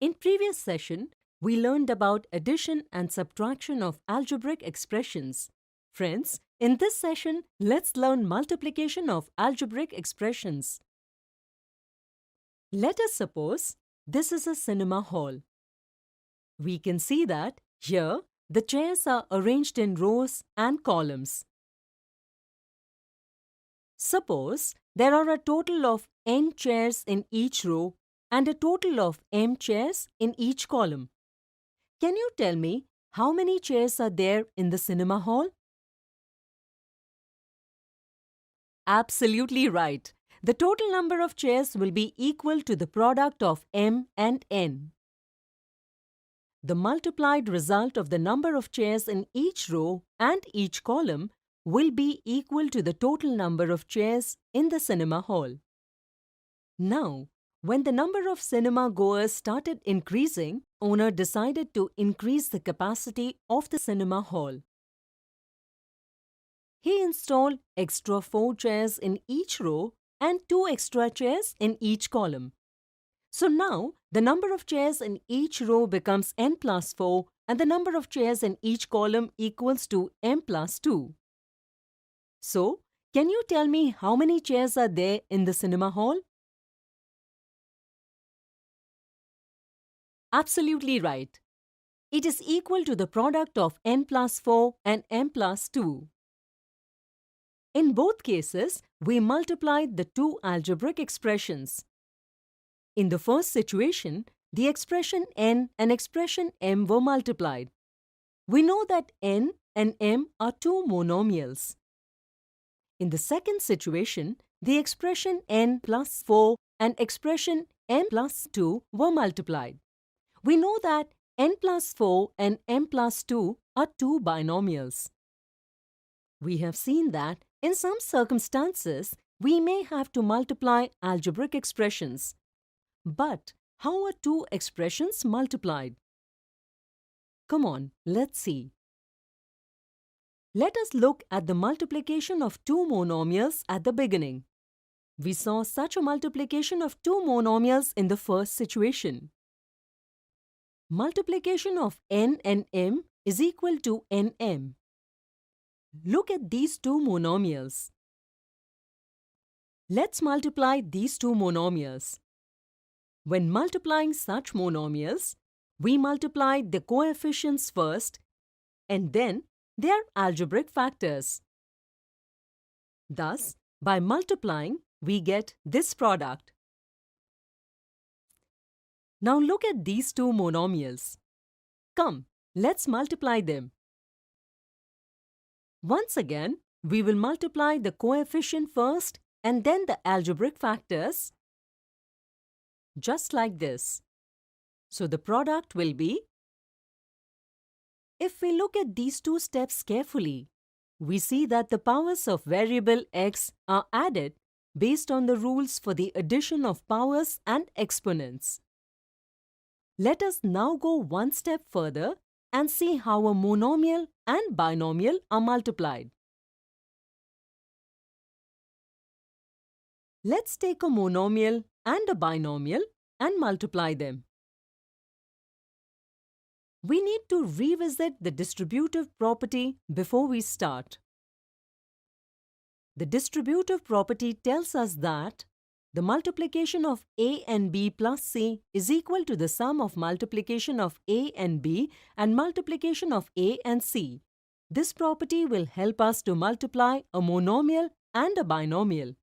In previous session, we learned about addition and subtraction of algebraic expressions. Friends, in this session, let's learn multiplication of algebraic expressions. Let us suppose this is a cinema hall. We can see that here the chairs are arranged in rows and columns. Suppose there are a total of n chairs in each row and a total of m chairs in each column. Can you tell me how many chairs are there in the cinema hall? Absolutely right. The total number of chairs will be equal to the product of m and n. The multiplied result of the number of chairs in each row and each column will be equal to the total number of chairs in the cinema hall. Now, when the number of cinema goers started increasing, owner decided to increase the capacity of the cinema hall. He installed extra 4 chairs in each row and 2 extra chairs in each column. So now, the number of chairs in each row becomes n plus 4 and the number of chairs in each column equals to m plus 2. So, can you tell me how many chairs are there in the cinema hall? Absolutely right. It is equal to the product of n plus 4 and m plus 2. In both cases, we multiplied the two algebraic expressions. In the first situation, the expression n and expression m were multiplied. We know that n and m are two monomials. In the second situation, the expression n plus 4 and expression m plus 2 were multiplied. We know that n plus 4 and m plus 2 are two binomials. We have seen that in some circumstances, we may have to multiply algebraic expressions. But how are two expressions multiplied? Come on, let's see. Let us look at the multiplication of two monomials at the beginning. We saw such a multiplication of two monomials in the first situation. Multiplication of n and m is equal to nm. Look at these two monomials. Let's multiply these two monomials. When multiplying such monomials, we multiply the coefficients first and then their algebraic factors. Thus, by multiplying, we get this product. Now look at these two monomials. Come, let's multiply them. Once again, we will multiply the coefficient first and then the algebraic factors, just like this. So the product will be. If we look at these two steps carefully, we see that the powers of variable x are added based on the rules for the addition of powers and exponents. Let us now go one step further and see how a monomial and binomial are multiplied. Let's take a monomial and a binomial and multiply them. We need to revisit the distributive property before we start. The distributive property tells us that the multiplication of a and b plus c is equal to the sum of multiplication of a and b and multiplication of a and c. This property will help us to multiply a monomial and a binomial.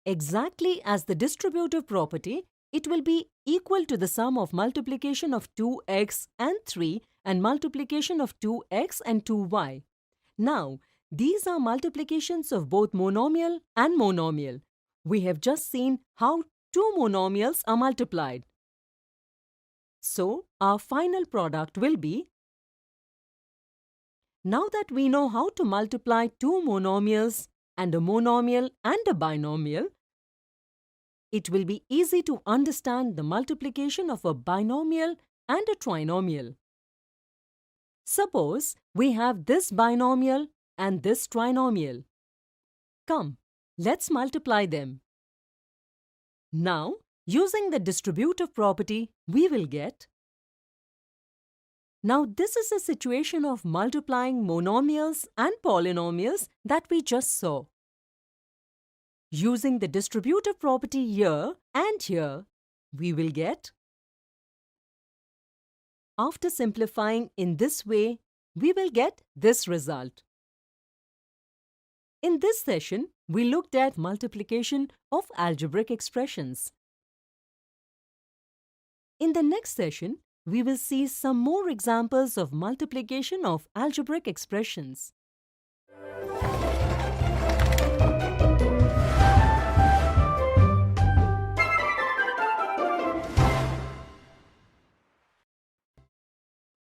Exactly as the distributive property, it will be equal to the sum of multiplication of 2x and 3 and multiplication of 2x and 2y. Now, these are multiplications of both monomial and monomial. We have just seen how two monomials are multiplied. So, our final product will be. Now that we know how to multiply two monomials and a monomial and a binomial, it will be easy to understand the multiplication of a binomial and a trinomial. Suppose we have this binomial and this trinomial. Come, let's multiply them. Now, Using the distributive property, we will get. Now, this is a situation of multiplying monomials and polynomials that we just saw. Using the distributive property here and here, we will get. After simplifying in this way, we will get this result. In this session, we looked at multiplication of algebraic expressions. In the next session, we will see some more examples of multiplication of algebraic expressions.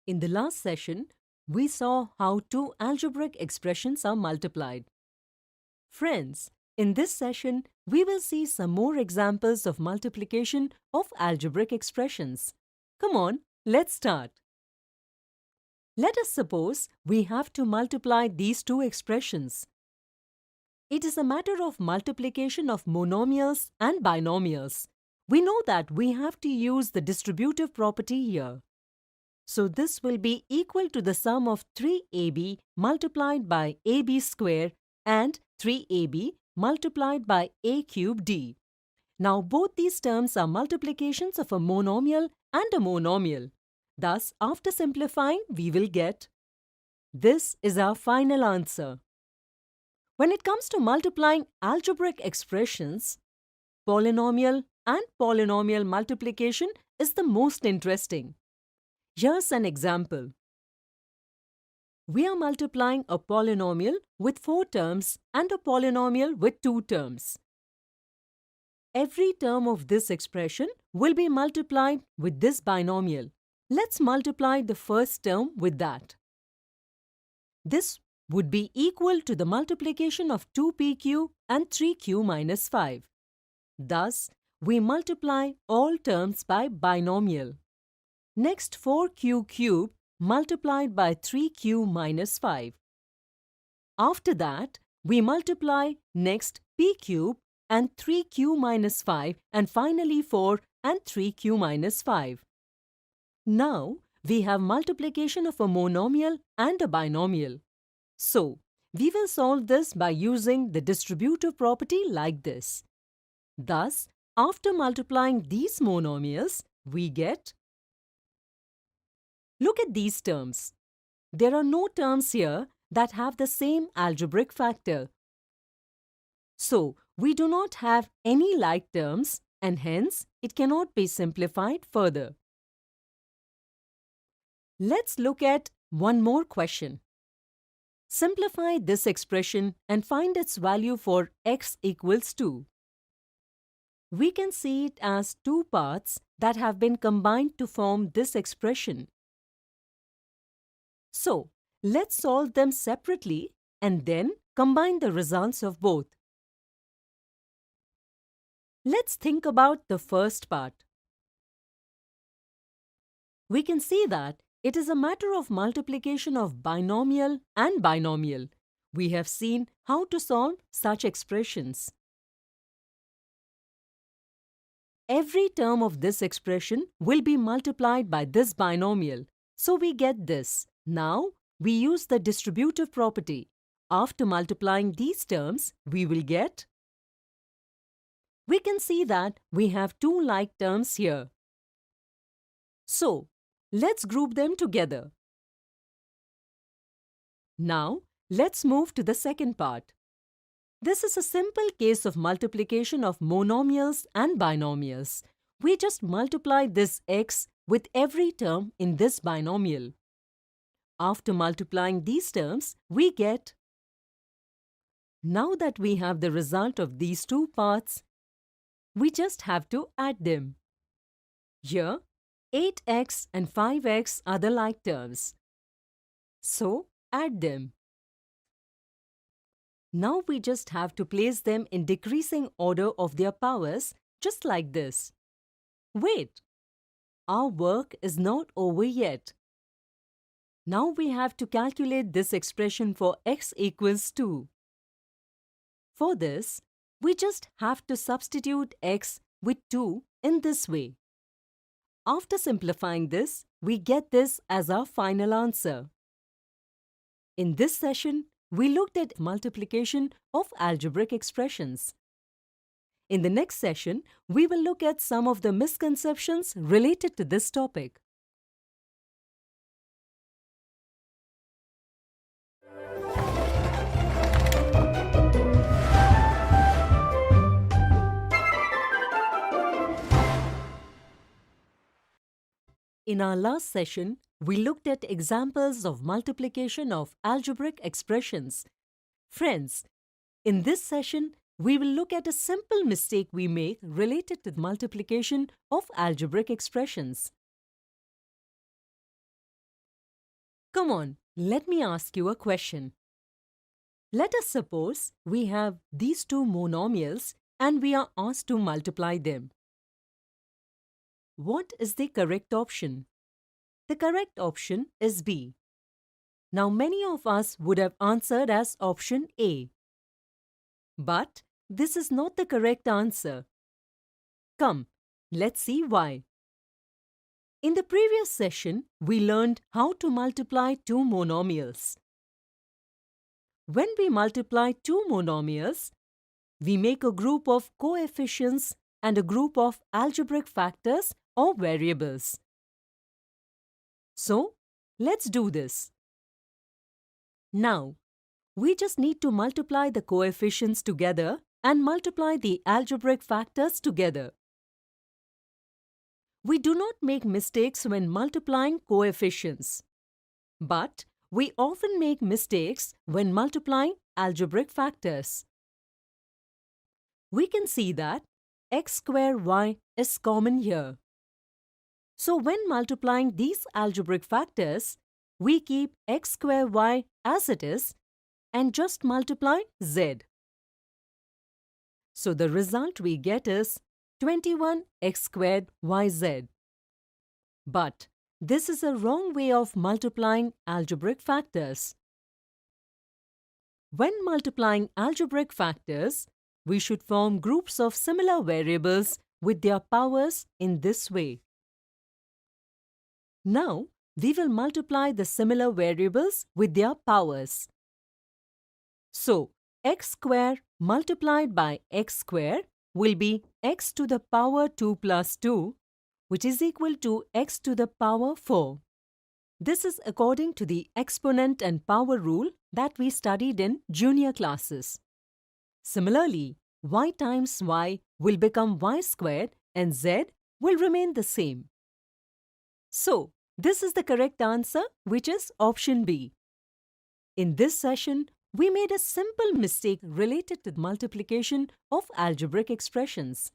In the last session, we saw how two algebraic expressions are multiplied. Friends, in this session, we will see some more examples of multiplication of algebraic expressions. Come on, let's start. Let us suppose we have to multiply these two expressions. It is a matter of multiplication of monomials and binomials. We know that we have to use the distributive property here. So this will be equal to the sum of 3ab multiplied by ab square and 3ab multiplied by a cube d. Now both these terms are multiplications of a monomial and a monomial. Thus, after simplifying, we will get. This is our final answer. When it comes to multiplying algebraic expressions, polynomial and polynomial multiplication is the most interesting. Here's an example. We are multiplying a polynomial with 4 terms and a polynomial with 2 terms. Every term of this expression will be multiplied with this binomial. Let's multiply the first term with that. This would be equal to the multiplication of 2pq and 3q minus 5. Thus, we multiply all terms by binomial. Next, 4q cube multiplied by 3q minus 5. After that, we multiply next p cube and 3q minus 5 and finally 4 and 3q minus 5. Now, we have multiplication of a monomial and a binomial. So, we will solve this by using the distributive property like this. Thus, after multiplying these monomials, we get. Look at these terms. There are no terms here that have the same algebraic factor. So, we do not have any like terms and hence it cannot be simplified further. Let's look at one more question. Simplify this expression and find its value for x equals 2. We can see it as two parts that have been combined to form this expression. So, let's solve them separately and then combine the results of both. Let's think about the first part. We can see that it is a matter of multiplication of binomial and binomial. We have seen how to solve such expressions. Every term of this expression will be multiplied by this binomial. So we get this. Now, we use the distributive property. After multiplying these terms, we will get. We can see that we have two like terms here. So, let's group them together. Now, let's move to the second part. This is a simple case of multiplication of monomials and binomials. We just multiply this x with every term in this binomial. After multiplying these terms, we get. Now that we have the result of these two parts, we just have to add them. Here, 8x and 5x are the like terms. So, add them. Now we just have to place them in decreasing order of their powers, just like this. Wait! Our work is not over yet. Now we have to calculate this expression for x equals 2. For this, we just have to substitute x with 2 in this way. After simplifying this, we get this as our final answer. In this session, we looked at multiplication of algebraic expressions. In the next session, we will look at some of the misconceptions related to this topic. In our last session, we looked at examples of multiplication of algebraic expressions. Friends, in this session, we will look at a simple mistake we make related to the multiplication of algebraic expressions. Come on, let me ask you a question. Let us suppose we have these two monomials and we are asked to multiply them. What is the correct option? The correct option is B. Now, many of us would have answered as option A. But this is not the correct answer. Come, let's see why. In the previous session, we learned how to multiply two monomials. When we multiply two monomials, we make a group of coefficients and a group of algebraic factors or variables. So, let's do this. Now, we just need to multiply the coefficients together and multiply the algebraic factors together. We do not make mistakes when multiplying coefficients, but we often make mistakes when multiplying algebraic factors. We can see that x squared y is common here. So when multiplying these algebraic factors, we keep x squared y as it is and just multiply z. So the result we get is 21x squared yz. But this is a wrong way of multiplying algebraic factors. When multiplying algebraic factors, we should form groups of similar variables with their powers in this way. Now, we will multiply the similar variables with their powers. So, x squared multiplied by x squared will be x to the power 2 plus 2, which is equal to x to the power 4. This is according to the exponent and power rule that we studied in junior classes. Similarly, y times y will become y squared and z will remain the same. So, this is the correct answer, which is option B. In this session, we made a simple mistake related to the multiplication of algebraic expressions.